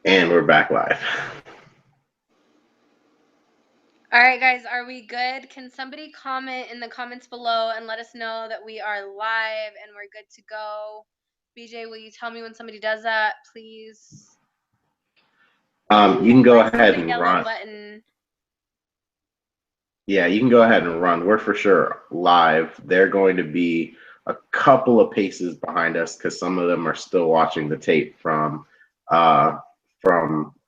And we're back live. All right, guys, are we good? Can somebody comment in the comments below and let us know that we are live and we're good to go? BJ, will you tell me when somebody does that, please? You can go I see ahead the and yellow run. button. Yeah, you can go ahead and run. We're for sure live. They're going to be a couple of paces behind us because some of them are still watching the tape from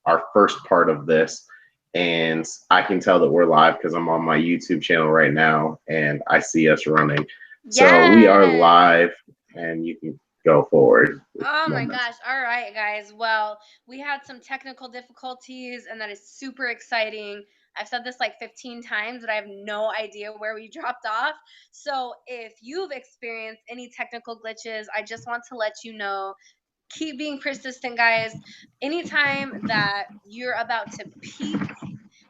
our first part of this. And I can tell that we're live because I'm on my YouTube channel right now and I see us running. Yes. So we are live and you can go forward. Oh my gosh. All right, guys. Well, we had some technical difficulties and that is super exciting. I've said this like 15 times, but I have no idea where we dropped off. So if you've experienced any technical glitches, I just want to let you know, keep being persistent, guys. Anytime that you're about to peak,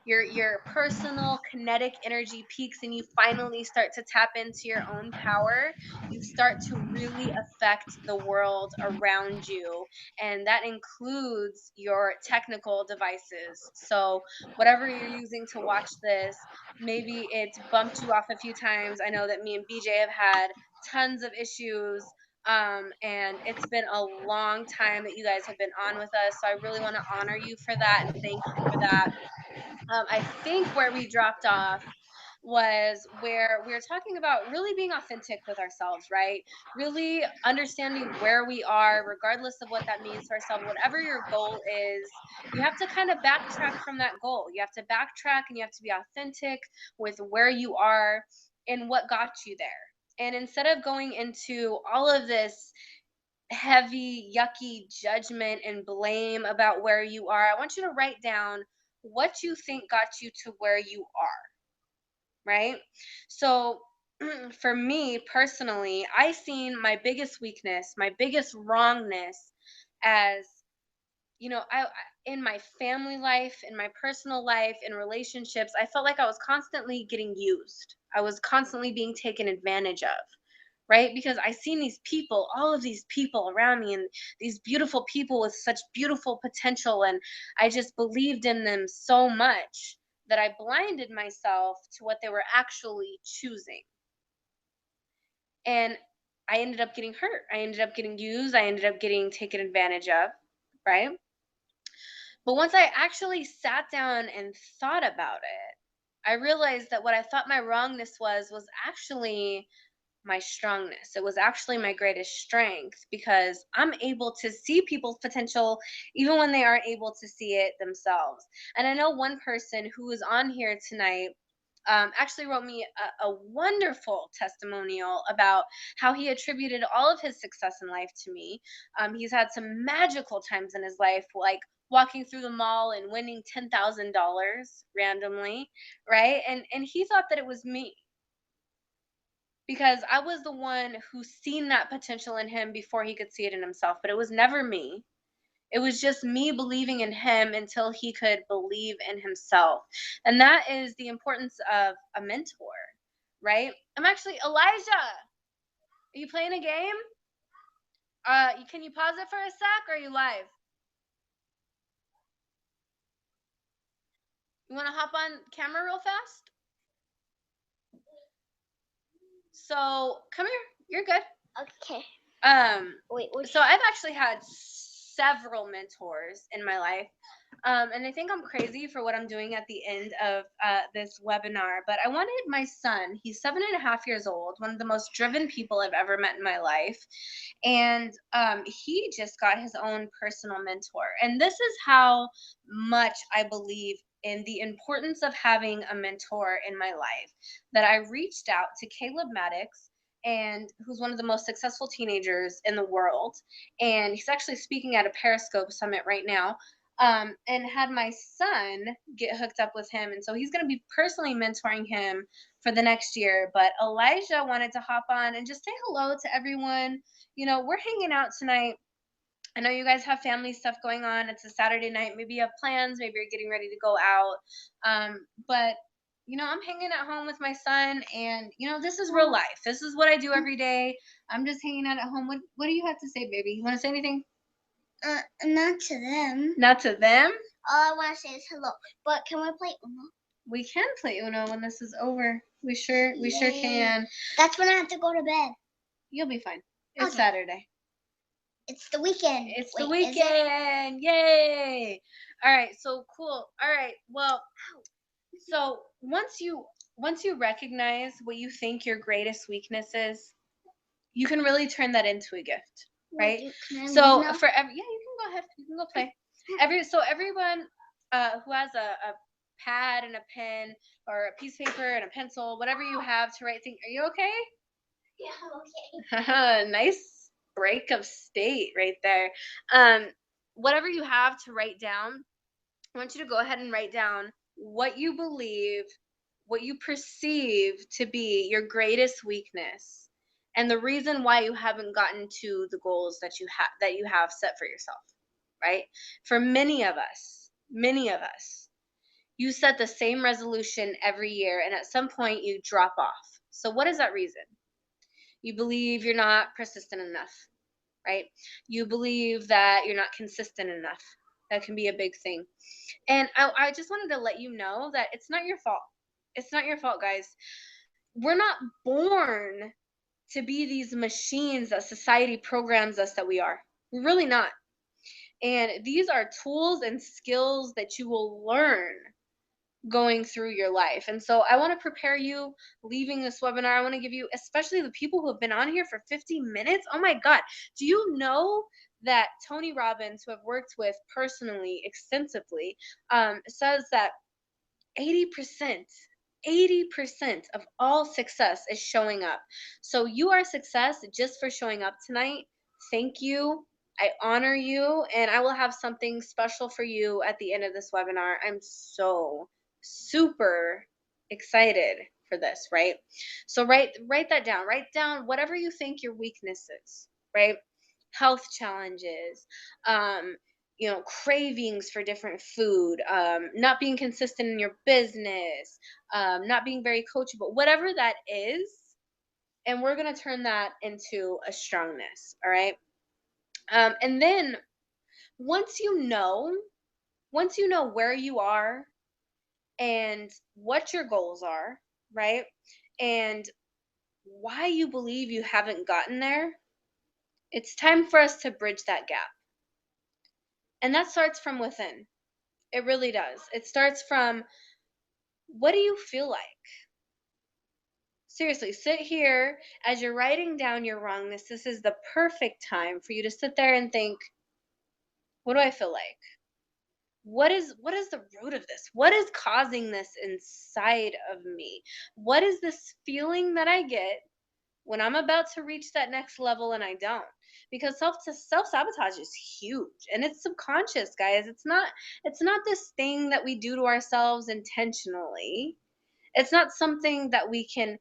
your personal kinetic energy peaks and you finally start to tap into your own power, you start to really affect the world around you, and that includes your technical devices. So whatever you're using to watch this, maybe it's bumped you off a few times. I know that me and BJ have had tons of issues, and it's been a long time that you guys have been on with us, so I really want to honor you for that and thank you for that. I think where we dropped off was where we were talking about really being authentic with ourselves, right? Really understanding where we are, regardless of what that means for ourselves. Whatever your goal is, you have to kind of backtrack from that goal. You have to backtrack and you have to be authentic with where you are and what got you there. And instead of going into all of this heavy, yucky judgment and blame about where you are, I want you to write down what you think got you to where you are, right? So for me personally, I seen my biggest weakness, my biggest wrongness as, I in my family life, in my personal life, in relationships, I felt like I was constantly getting used. I was constantly being taken advantage of, right? Because I seen these people, all of these people around me, and these beautiful people with such beautiful potential, and I just believed in them so much that I blinded myself to what they were actually choosing. And I ended up getting hurt. I ended up getting used. I ended up getting taken advantage of, right? But once I actually sat down and thought about it, I realized that what I thought my wrongness was actually my strongness. It was actually my greatest strength because I'm able to see people's potential even when they aren't able to see it themselves. And I know one person who is on here tonight actually wrote me a wonderful testimonial about how he attributed all of his success in life to me. He's had some magical times in his life, like walking through the mall and winning $10,000 randomly, right? And he thought that it was me because I was the one who seen that potential in him before he could see it in himself, but it was never me. It was just me believing in him until he could believe in himself. And that is the importance of a mentor, right? I'm actually Elijah. Are you playing a game? Can you pause it for a sec or are you live? You want to hop on camera real fast? So, come here. You're good. Okay. Wait. So I've actually had several mentors in my life. And I think I'm crazy for what I'm doing at the end of this webinar, but I wanted my son, he's 7.5 years old, one of the most driven people I've ever met in my life. And he just got his own personal mentor. And this is how much I believe in the importance of having a mentor in my life, that I reached out to Caleb Maddox, and who's one of the most successful teenagers in the world. And he's actually speaking at a Periscope summit right now. And had my son get hooked up with him. And so he's going to be personally mentoring him for the next year. But Elijah wanted to hop on and just say hello to everyone. We're hanging out tonight. I know you guys have family stuff going on. It's a Saturday night. Maybe you have plans. Maybe you're getting ready to go out. But I'm hanging at home with my son, and this is real life. This is what I do every day. I'm just hanging out at home. What do you have to say, baby? You want to say anything? Not to them. Not to them? All I want to say is hello. But can we play Uno? We can play Uno when this is over. We sure can. That's when I have to go to bed. You'll be fine. It's Okay. Saturday. It's the weekend. It's Wait, the weekend. Yay! All right, so cool. All right. Well, so once you recognize what you think your greatest weakness is, you can really turn that into a gift, right? So for every you can go ahead. You can go play. Everyone who has a pad and a pen or a piece of paper and a pencil, whatever you have to write things. Are you okay? Yeah, I'm okay. Nice break of state right there. Whatever you have to write down, I want you to go ahead and write down what you believe, what you perceive to be your greatest weakness, and the reason why you haven't gotten to the goals that you have set for yourself, right? For many of us, you set the same resolution every year, and at some point you drop off. So what is that reason? You believe you're not persistent enough, right? You believe that you're not consistent enough. That can be a big thing. And I just wanted to let you know that it's not your fault. It's not your fault, guys. We're not born to be these machines that society programs us that we are. We're really not. And these are tools and skills that you will learn going through your life. And so I want to prepare you leaving this webinar. I want to give you, especially the people who have been on here for 50 minutes. Oh my God. Do you know that Tony Robbins, who I've worked with personally extensively, says that 80% of all success is showing up. So you are a success just for showing up tonight. Thank you. I honor you, and I will have something special for you at the end of this webinar. I'm so super excited for this, right? So write that down. Write down whatever you think your weakness is, right? Health challenges, cravings for different food, not being consistent in your business, not being very coachable, whatever that is. And we're going to turn that into a strongness. All right. And then once you know where you are and what your goals are, right? And why you believe you haven't gotten there, it's time for us to bridge that gap. And that starts from within. It really does. It starts from, what do you feel like? Seriously, sit here as you're writing down your wrongness. This is the perfect time for you to sit there and think, what do I feel like? What is the root of this? What is causing this inside of me? What is this feeling that I get when I'm about to reach that next level and I don't? Because self-sabotage is huge, and it's subconscious, guys. It's not this thing that we do to ourselves intentionally. It's not something that we can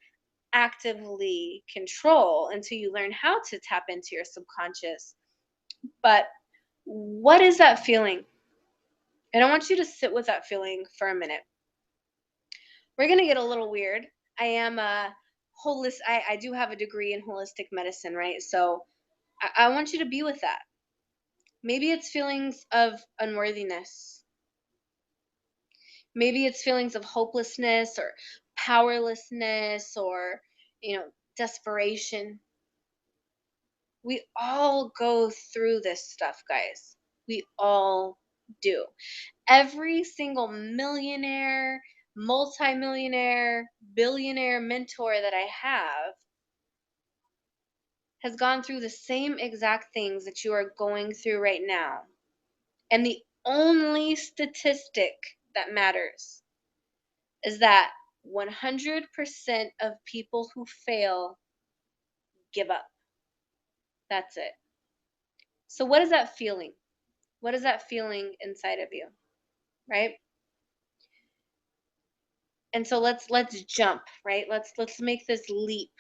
actively control until you learn how to tap into your subconscious. But what is that feeling? And I want you to sit with that feeling for a minute. We're going to get a little weird. I am a holistic, I do have a degree in holistic medicine, right? So I want you to be with that. Maybe it's feelings of unworthiness. Maybe it's feelings of hopelessness or powerlessness or, desperation. We all go through this stuff, guys. We all do. Every single millionaire, multimillionaire, billionaire mentor that I have has gone through the same exact things that you are going through right now. And the only statistic that matters is that 100% of people who fail give up. That's it. So what is that feeling? What is that feeling inside of you? Right? And so let's jump, right? Let's make this leap.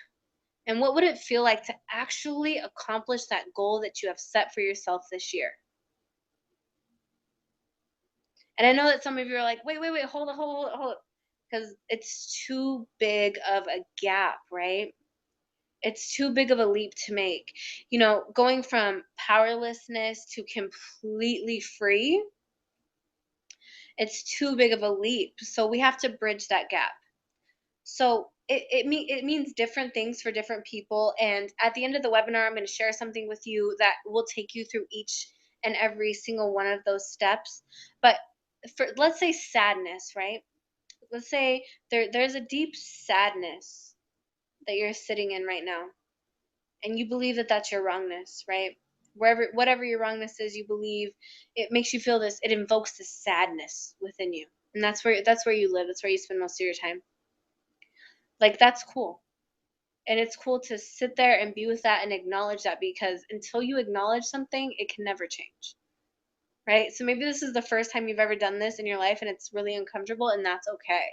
And what would it feel like to actually accomplish that goal that you have set for yourself this year? And I know that some of you are like, wait, hold it. Because it's too big of a gap, right? It's too big of a leap to make. You know, going from powerlessness to completely free, it's too big of a leap. So we have to bridge that gap. So it means different things for different people. And at the end of the webinar, I'm going to share something with you that will take you through each and every single one of those steps. But for, let's say, sadness, right? Let's say there's a deep sadness that you're sitting in right now, and you believe that that's your wrongness, right? Whatever your wrongness is, you believe it makes you feel this. It invokes this sadness within you, and that's where you live. That's where you spend most of your time. Like, that's cool. And it's cool to sit there and be with that and acknowledge that, because until you acknowledge something, it can never change. Right? So maybe this is the first time you've ever done this in your life and it's really uncomfortable, and that's okay.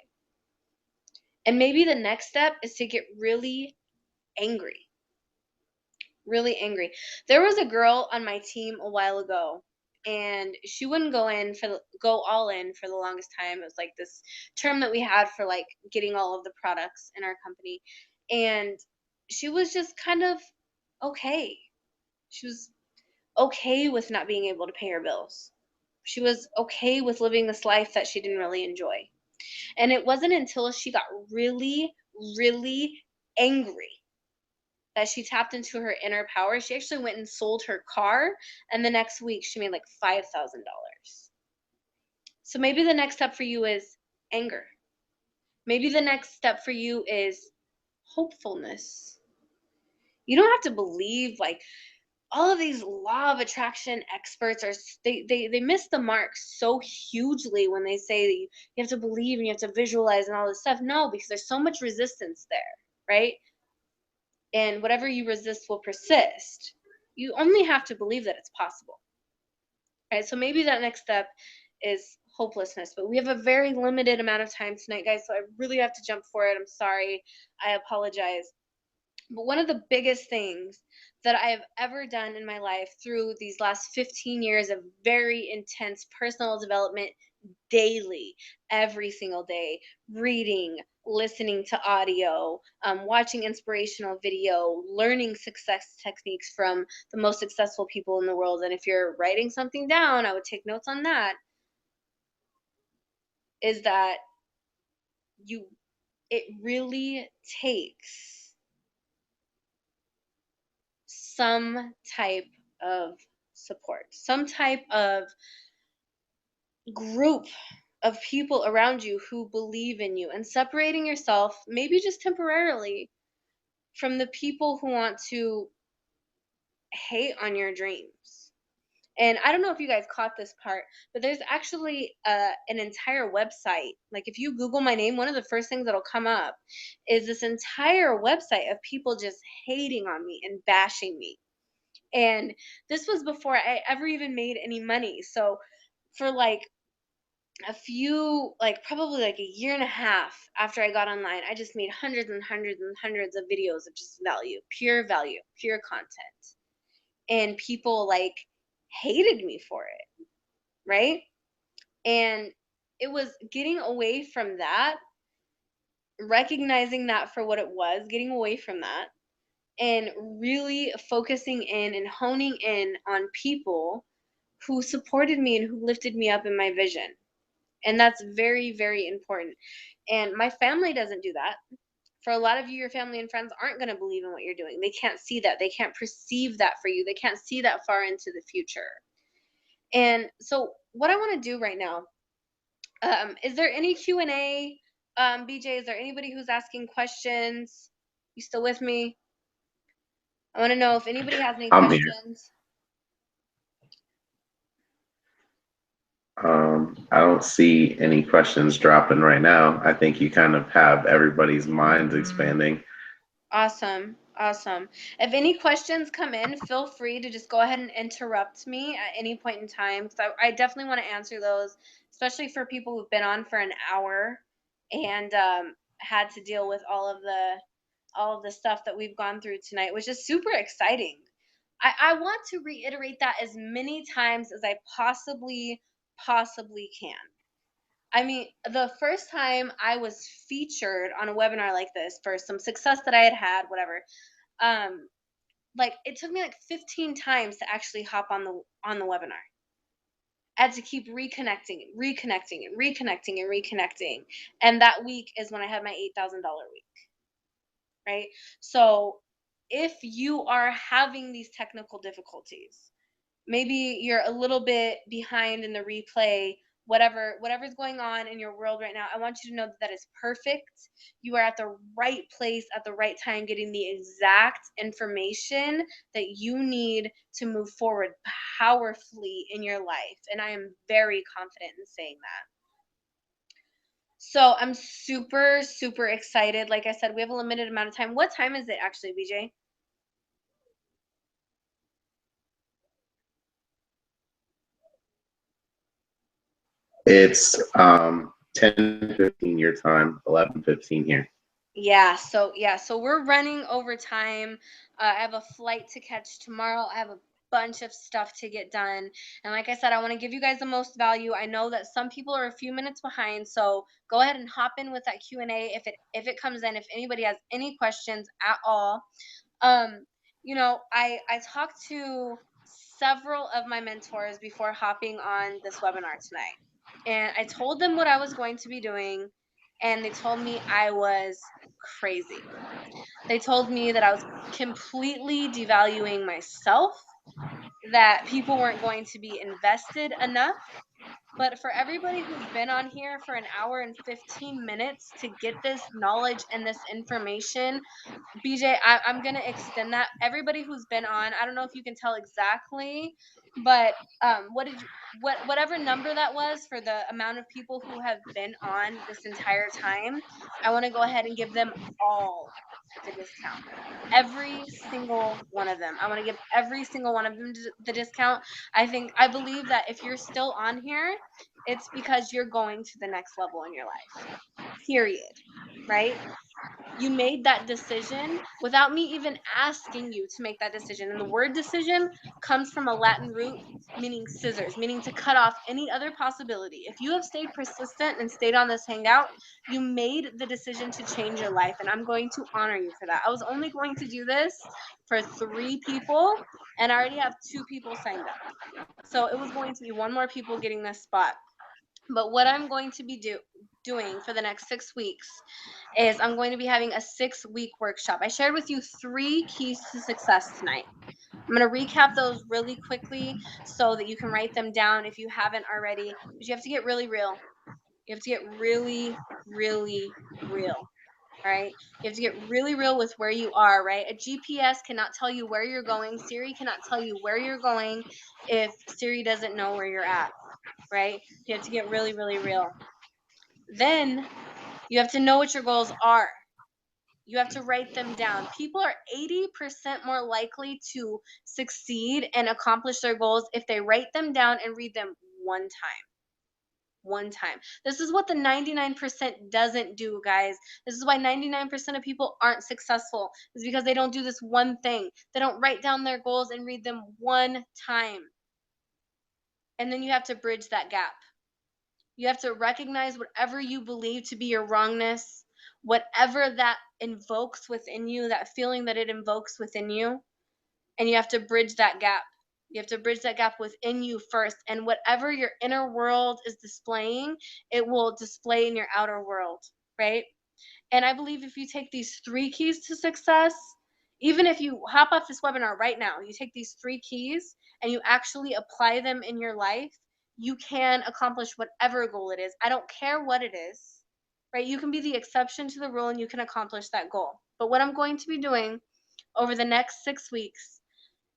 And maybe the next step is to get really angry. Really angry. There was a girl on my team a while ago, and she wouldn't go all in for the longest time. It was like this term that we had for like getting all of the products in our company. And she was just kind of okay. She was okay with not being able to pay her bills. She was okay with living this life that she didn't really enjoy. And it wasn't until she got really, really angry that she tapped into her inner power. She actually went and sold her car, and the next week she made like $5,000. So maybe the next step for you is anger. Maybe the next step for you is hopefulness. You don't have to believe like all of these law of attraction experts are, they miss the mark so hugely when they say that you have to believe and you have to visualize and all this stuff. No, because there's so much resistance there, right? And whatever you resist will persist. You only have to believe that it's possible. Right? So maybe that next step is hopelessness, but we have a very limited amount of time tonight, guys, so I really have to jump for it. I'm sorry. I apologize. But one of the biggest things that I have ever done in my life through these last 15 years of very intense personal development daily, every single day, reading, listening to audio, watching inspirational video, learning success techniques from the most successful people in the world. And if you're writing something down, I would take notes on that, is that it really takes some type of support, some type of group of people around you who believe in you, and separating yourself, maybe just temporarily, from the people who want to hate on your dreams. And I don't know if you guys caught this part, but there's actually an entire website. Like, if you Google my name, one of the first things that'll come up is this entire website of people just hating on me and bashing me. And this was before I ever even made any money. So for like a few, like probably like a year and a half after I got online, I just made hundreds and hundreds and hundreds of videos of just value, pure content. And people like hated me for it, right? And it was getting away from that, recognizing that for what it was, getting away from that, and really focusing in and honing in on people who supported me and who lifted me up in my vision. And that's very, very important. And my family doesn't do that. For a lot of you, your family and friends aren't going to believe in what you're doing. They can't see that. They can't perceive that for you. They can't see that far into the future. And so what I want to do right now, is there any Q&A? BJ, is there anybody who's asking questions? You still with me? I want to know if anybody has any I'm here. questions. I don't see any questions dropping right now. I think you kind of have everybody's minds expanding. Awesome. Awesome. If any questions come in, feel free to just go ahead and interrupt me at any point in time. So I definitely want to answer those, especially for people who've been on for an hour and had to deal with all of the stuff that we've gone through tonight, which is super exciting. I want to reiterate that as many times as I possibly can. I mean, the first time I was featured on a webinar like this for some success that I had, whatever, Like it took me like 15 times to actually hop on the webinar. I had to keep reconnecting and reconnecting and reconnecting and reconnecting. And that week is when I had my $8,000 week. Right? So if you are having these technical difficulties, maybe you're a little bit behind in the replay, whatever's going on in your world right now, I want you to know that is perfect. You are at the right place at the right time, getting the exact information that you need to move forward powerfully in your life. And I am very confident in saying that. So I'm super, super excited. Like I said, we have a limited amount of time. What time is it actually, BJ? It's 10:15 your time, 11:15 here. Yeah, so we're running over time. I have a flight to catch tomorrow. I have a bunch of stuff to get done. And like I said, I want to give you guys the most value. I know that some people are a few minutes behind, so go ahead and hop in with that Q&A if it comes in, if anybody has any questions at all. I talked to several of my mentors before hopping on this webinar tonight. And I told them what I was going to be doing, and they told me I was crazy. They told me that I was completely devaluing myself, that people weren't going to be invested enough. But for everybody who's been on here for an hour and 15 minutes to get this knowledge and this information, BJ, I'm going to extend that. Everybody who's been on, I don't know if you can tell exactly, but whatever number that was for the amount of people who have been on this entire time, I want to go ahead and give them all the discount. Every single one of them. I want to give every single one of them the discount. I believe that if you're still on here, it's because you're going to the next level in your life. Period. Right? You made that decision without me even asking you to make that decision. And the word decision comes from a Latin root meaning scissors, meaning to cut off any other possibility. If you have stayed persistent and stayed on this hangout, you made the decision to change your life, and I'm going to honor you for that. I was only going to do this for 3 people, and I already have 2 people signed up. So it was going to be 1 more people getting this spot. But what I'm going to be doing for the next 6 weeks is I'm going to be having a 6-week workshop. I shared with you 3 keys to success tonight. I'm going to recap those really quickly so that you can write them down if you haven't already. But you have to get really real. You have to get really, really real. All right. You have to get really real with where you are, right? A GPS cannot tell you where you're going. Siri cannot tell you where you're going if Siri doesn't know where you're at, right? You have to get really, really real. Then you have to know what your goals are. You have to write them down. People are 80% more likely to succeed and accomplish their goals if they write them down and read them one time. One time. This is what the 99% doesn't do, guys. This is why 99% of people aren't successful, is because they don't do this one thing. They don't write down their goals and read them one time. And then you have to bridge that gap. You have to recognize whatever you believe to be your wrongness, whatever that invokes within you, that feeling that it invokes within you, and you have to bridge that gap. You have to bridge that gap within you first, and whatever your inner world is displaying, it will display in your outer world, right? And I believe if you take these 3 keys to success, even if you hop off this webinar right now, you take these 3 keys and you actually apply them in your life, you can accomplish whatever goal it is. I don't care what it is, right? You can be the exception to the rule and you can accomplish that goal. But what I'm going to be doing over the next 6 weeks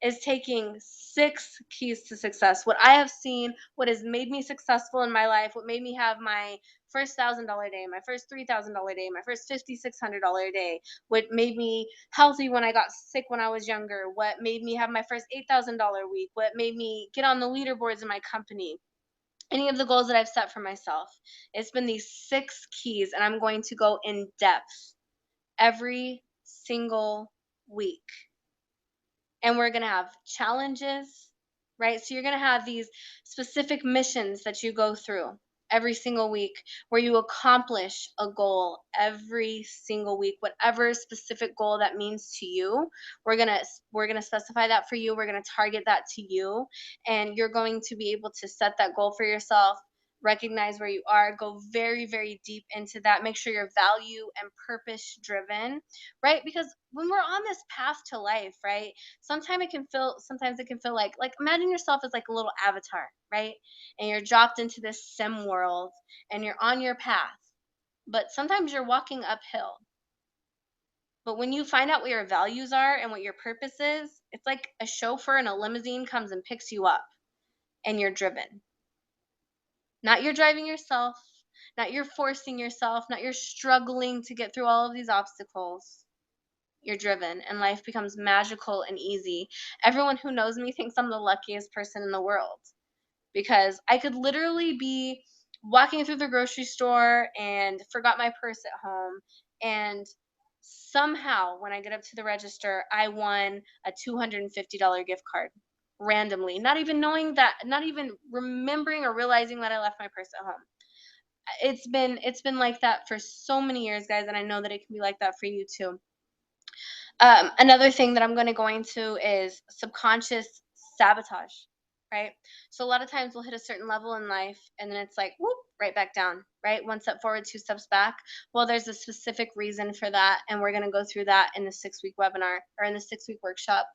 is taking 6 keys to success. What I have seen, what has made me successful in my life, what made me have my first $1,000 day, my first $3,000 day, my first $5,600 day, what made me healthy when I got sick when I was younger, what made me have my first $8,000 week, what made me get on the leaderboards in my company, any of the goals that I've set for myself. It's been these 6 keys, and I'm going to go in depth every single week. And we're going to have challenges, right? So you're going to have these specific missions that you go through. every single week, where you accomplish a goal every single week, whatever specific goal that means to you. We're gonna specify that for you. We're gonna target that to you, and you're going to be able to set that goal for yourself, recognize where you are, go very, very deep into that, make sure you're value and purpose driven, right? Because when we're on this path to life, right, sometimes it can feel like imagine yourself as like a little avatar, right? And you're dropped into this sim world and you're on your path, but sometimes you're walking uphill. But when you find out what your values are and what your purpose is, it's like a chauffeur in a limousine comes and picks you up and you're driven. Not you're driving yourself, not you're forcing yourself, not you're struggling to get through all of these obstacles. You're driven and life becomes magical and easy. Everyone who knows me thinks I'm the luckiest person in the world, because I could literally be walking through the grocery store and forgot my purse at home, and somehow when I get up to the register, I won a $250 gift card randomly, not even knowing that, not even remembering or realizing that I left my purse at home. It's been like that for so many years, guys, and I know that it can be like that for you too. Another thing that I'm going to go into is subconscious sabotage, right? So a lot of times we'll hit a certain level in life and then it's like, whoop, right back down, right? One step forward, two steps back. Well, there's a specific reason for that. And we're going to go through that in the 6-week webinar or in the 6-week workshop.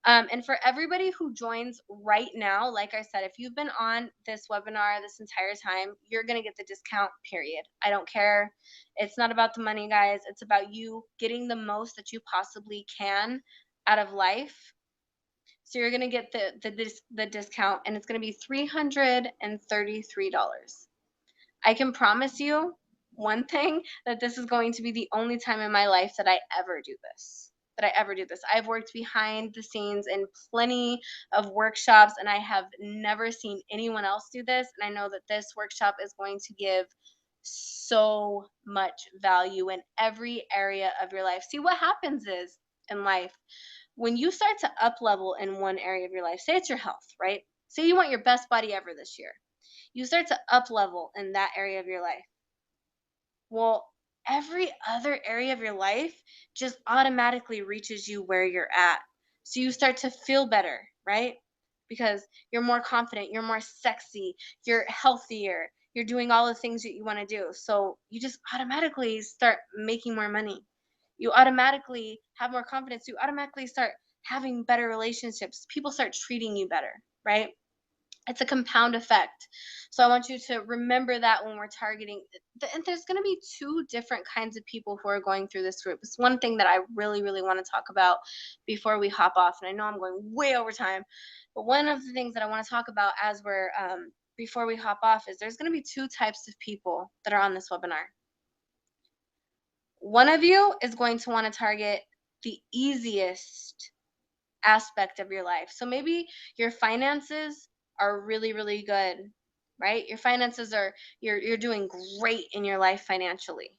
And for everybody who joins right now, like I said, if you've been on this webinar this entire time, you're going to get the discount, period. I don't care. It's not about the money, guys. It's about you getting the most that you possibly can out of life. So you're going to get the discount, and it's going to be $333. I can promise you one thing, that this is going to be the only time in my life that I ever do this. I've worked behind the scenes in plenty of workshops, and I have never seen anyone else do this. And I know that this workshop is going to give so much value in every area of your life. See, what happens is in life, when you start to up level in one area of your life, say it's your health, right? Say you want your best body ever this year. You start to up level in that area of your life. Well, every other area of your life just automatically reaches you where you're at. So you start to feel better, right? Because you're more confident, you're more sexy, you're healthier, you're doing all the things that you want to do. So you just automatically start making more money. You automatically have more confidence. You automatically start having better relationships. People start treating you better, right? It's a compound effect. So I want you to remember that when we're targeting. And there's going to be two different kinds of people who are going through this group. It's one thing that I really, really want to talk about before we hop off. And I know I'm going way over time, but one of the things that I want to talk about as we're before we hop off is there's going to be two types of people that are on this webinar. One of you is going to want to target the easiest aspect of your life. So maybe your finances are really, really good, right? Your finances are, you're doing great in your life financially.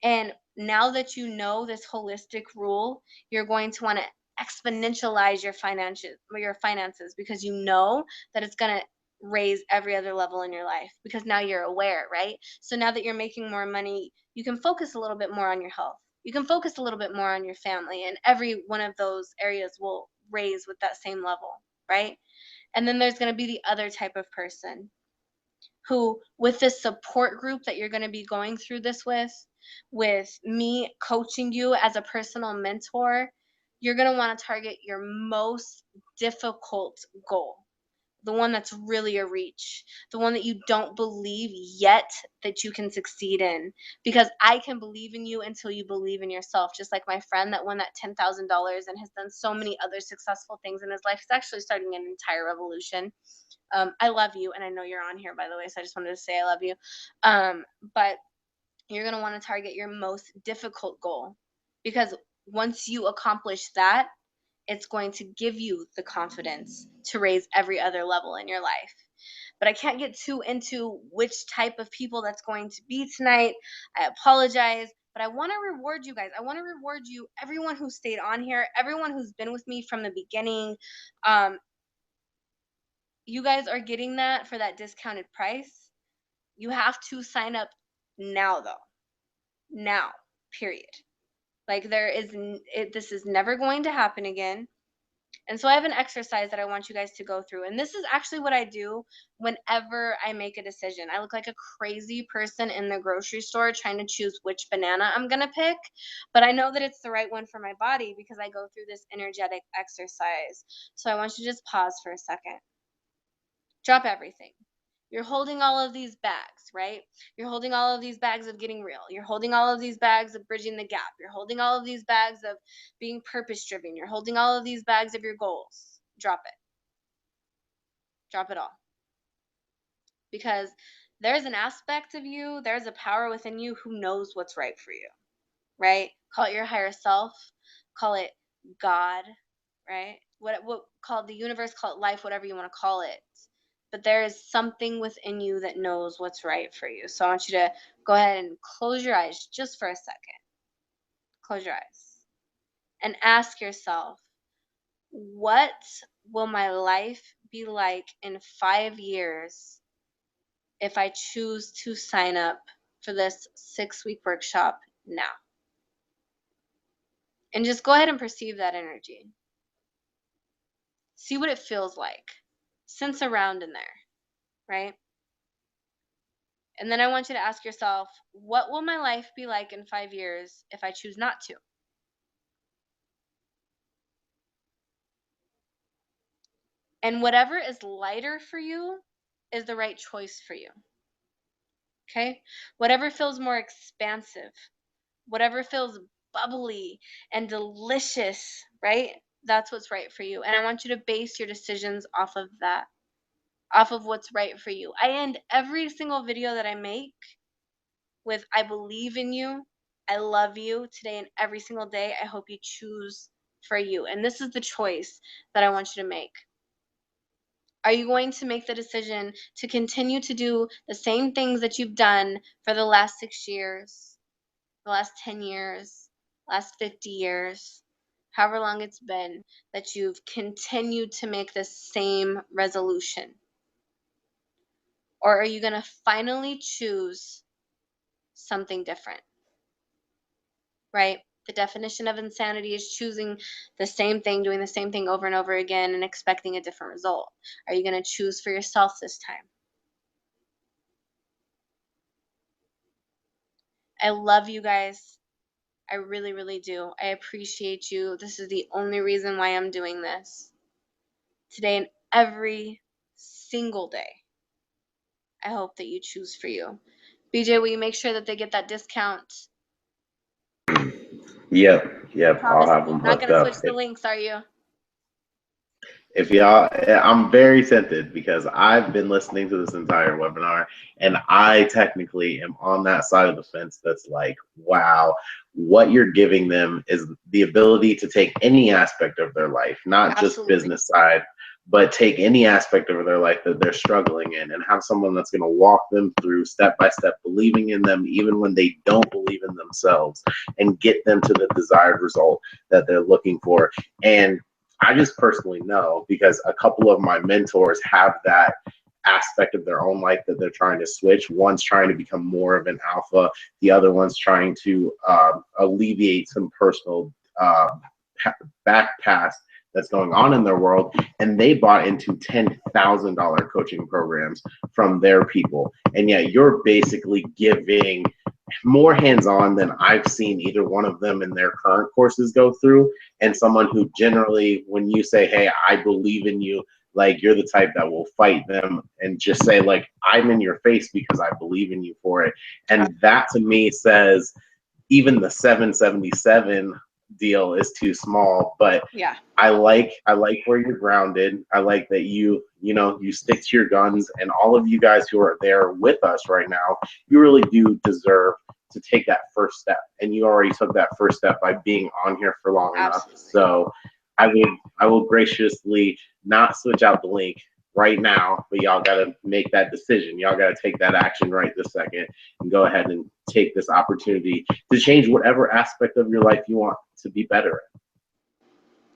And now that you know this holistic rule, you're going to want to exponentialize your finances, because you know that it's going to raise every other level in your life, because now you're aware, right? So now that you're making more money, you can focus a little bit more on your health. You can focus a little bit more on your family, and every one of those areas will raise with that same level, right? And then there's going to be the other type of person who, with this support group that you're going to be going through this with me coaching you as a personal mentor, you're going to want to target your most difficult goal, the one that's really a reach, the one that you don't believe yet that you can succeed in. Because I can believe in you until you believe in yourself. Just like my friend that won that $10,000 and has done so many other successful things in his life. He's actually starting an entire revolution. I love you, and I know you're on here, by the way, so I just wanted to say I love you. But you're going to want to target your most difficult goal, because once you accomplish that, it's going to give you the confidence to raise every other level in your life. But I can't get too into which type of people that's going to be tonight. I apologize, but I want to reward you guys. I want to reward you, everyone who stayed on here, everyone who's been with me from the beginning. You guys are getting that for that discounted price. You have to sign up now, though. Now, period. Like this is never going to happen again. And so I have an exercise that I want you guys to go through. And this is actually what I do whenever I make a decision. I look like a crazy person in the grocery store trying to choose which banana I'm going to pick. But I know that it's the right one for my body because I go through this energetic exercise. So I want you to just pause for a second. Drop everything. You're holding all of these bags, right? You're holding all of these bags of getting real. You're holding all of these bags of bridging the gap. You're holding all of these bags of being purpose driven. You're holding all of these bags of your goals. Drop it. Drop it all. Because there's an aspect of you, there's a power within you who knows what's right for you, right? Call it your higher self, call it God, right? What call it the universe, call it life, whatever you want to call it. But there is something within you that knows what's right for you. So I want you to go ahead and close your eyes just for a second. Close your eyes and ask yourself, what will my life be like in 5 years if I choose to sign up for this 6-week workshop now? And just go ahead and perceive that energy. See what it feels like. Sense around in there, right? And then I want you to ask yourself, what will my life be like in 5 years if I choose not to? And whatever is lighter for you is the right choice for you. Okay? Whatever feels more expansive, whatever feels bubbly and delicious, right? That's what's right for you. And I want you to base your decisions off of that, off of what's right for you. I end every single video that I make with I believe in you, I love you today and every single day. I hope you choose for you. And this is the choice that I want you to make. Are you going to make the decision to continue to do the same things that you've done for the last 6 years, the last 10 years, last 50 years, however long it's been that you've continued to make the same resolution? Or are you going to finally choose something different? Right? The definition of insanity is choosing the same thing, doing the same thing over and over again and expecting a different result. Are you going to choose for yourself this time? I love you guys. I really, really do. I appreciate you. This is the only reason why I'm doing this. Today and every single day, I hope that you choose for you. BJ, will you make sure that they get that discount? Yep. I'll have them Not hooked gonna up. switch the links, are you? If y'all, I'm very tempted because I've been listening to this entire webinar and I technically am on that side of the fence that's like, wow, what you're giving them is the ability to take any aspect of their life, not just business side, but take any aspect of their life that they're struggling in and have someone that's going to walk them through step by step, believing in them even when they don't believe in themselves, and get them to the desired result that they're looking for. And I just personally know because a couple of my mentors have that aspect of their own life that they're trying to switch. One's trying to become more of an alpha. The other one's trying to alleviate some personal back past that's going on in their world. And they bought into $10,000 coaching programs from their people. And yet you're basically giving more hands-on than I've seen either one of them in their current courses go through. And someone who generally, when you say, hey, I believe in you, like you're the type that will fight them and just say like, I'm in your face because I believe in you for it. And that to me says even the 777 deal is too small, but yeah, I like where you're grounded. I like that you stick to your guns, and all of you guys who are there with us right now, you really do deserve to take that first step, and you already took that first step by being on here for long enough. So I will graciously not switch out the link right now, but y'all got to make that decision. Y'all got to take that action right this second and go ahead and take this opportunity to change whatever aspect of your life you want to be better at.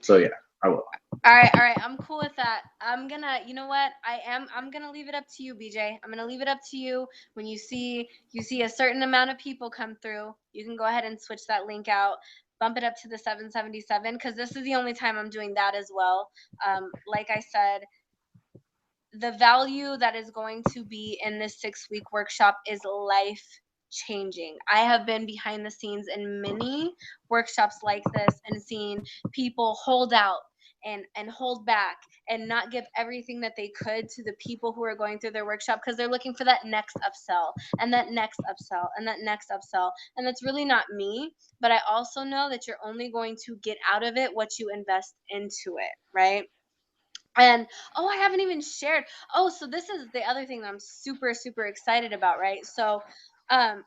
So yeah, I will. All right. I'm cool with that. I'm gonna, you know what? I'm gonna leave it up to you, BJ. I'm gonna leave it up to you. When you see a certain amount of people come through, you can go ahead and switch that link out, bump it up to the 777, because this is the only time I'm doing that as well. Like I said, the value that is going to be in this 6-week workshop is life changing. I have been behind the scenes in many workshops like this and seen people hold out and hold back and not give everything that they could to the people who are going through their workshop because they're looking for that next upsell and that next upsell and that next upsell. And that's really not me, but I also know that you're only going to get out of it what you invest into it, right? And oh, I haven't even shared. Oh, so this is the other thing that I'm super, super excited about, right? So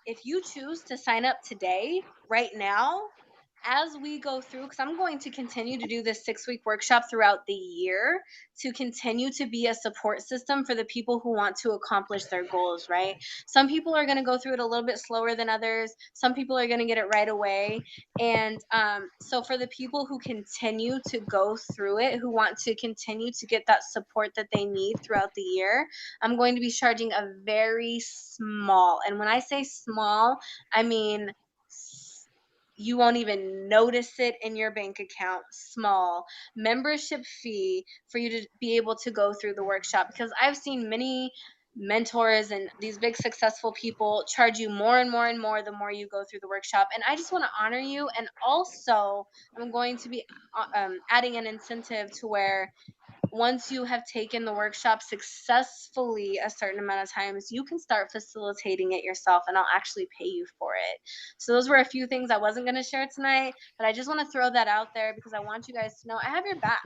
if you choose to sign up today, right now, as we go through, because I'm going to continue to do this 6-week workshop throughout the year to continue to be a support system for the people who want to accomplish their goals, right? Some people are going to go through it a little bit slower than others. Some people are going to get it right away. And so for the people who continue to go through it, who want to continue to get that support that they need throughout the year, I'm going to be charging a very small, and when I say small, I mean you won't even notice it in your bank account, small membership fee for you to be able to go through the workshop. Because I've seen many mentors and these big successful people charge you more and more and more the more you go through the workshop. And I just want to honor you. And also I'm going to be adding an incentive to where once you have taken the workshop successfully a certain amount of times, you can start facilitating it yourself and I'll actually pay you for it. So those were a few things I wasn't going to share tonight, but I just want to throw that out there because I want you guys to know I have your back.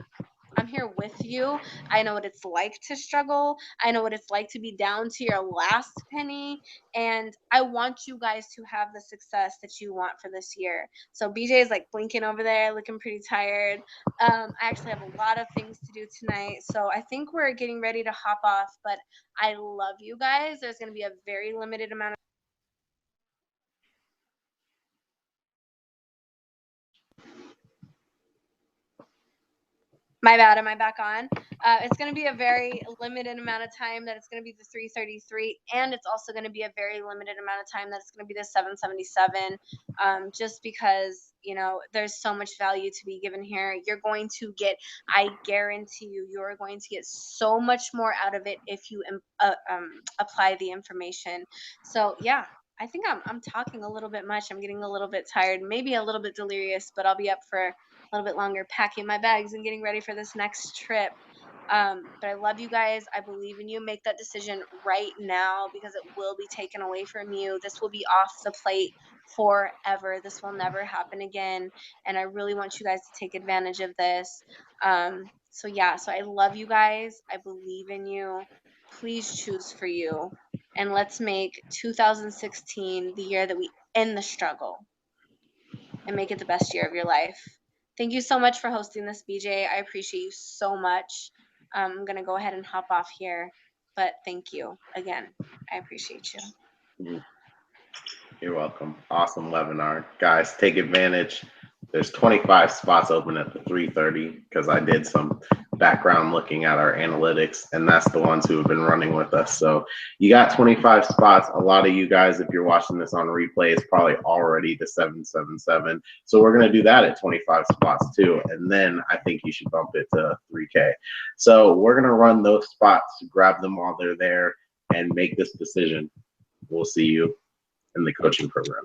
I'm here with you. I know what it's like to struggle. I know what it's like to be down to your last penny. And I want you guys to have the success that you want for this year. So BJ is like blinking over there, looking pretty tired. I actually have a lot of things to do tonight. So I think we're getting ready to hop off, but I love you guys. There's going to be a very limited amount of My bad. Am I back on? It's going to be a very limited amount of time that it's going to be the 333, and it's also going to be a very limited amount of time that it's going to be the 777, just because, you know, there's so much value to be given here. You're going to get, I guarantee you, you're going to get so much more out of it if you apply the information. So, yeah. I think I'm talking a little bit much. I'm getting a little bit tired, maybe a little bit delirious, but I'll be up for a little bit longer packing my bags and getting ready for this next trip. But I love you guys. I believe in you. Make that decision right now because it will be taken away from you. This will be off the plate forever. This will never happen again. And I really want you guys to take advantage of this. So I love you guys. I believe in you. Please choose for you. And let's make 2016 the year that we end the struggle and make it the best year of your life. Thank you so much for hosting this, BJ. I appreciate you so much. I'm going to go ahead and hop off here, but thank you again. I appreciate you. You're welcome. Awesome webinar. Guys, take advantage. There's 25 spots open at the 3:30 because I did some background looking at our analytics, and that's the ones who have been running with us. So you got 25 spots. A lot of you guys, if you're watching this on replay, is probably already the 777. So we're going to do that at 25 spots too. And then I think you should bump it to 3K. So we're going to run those spots, grab them while they're there, and make this decision. We'll see you in the coaching program.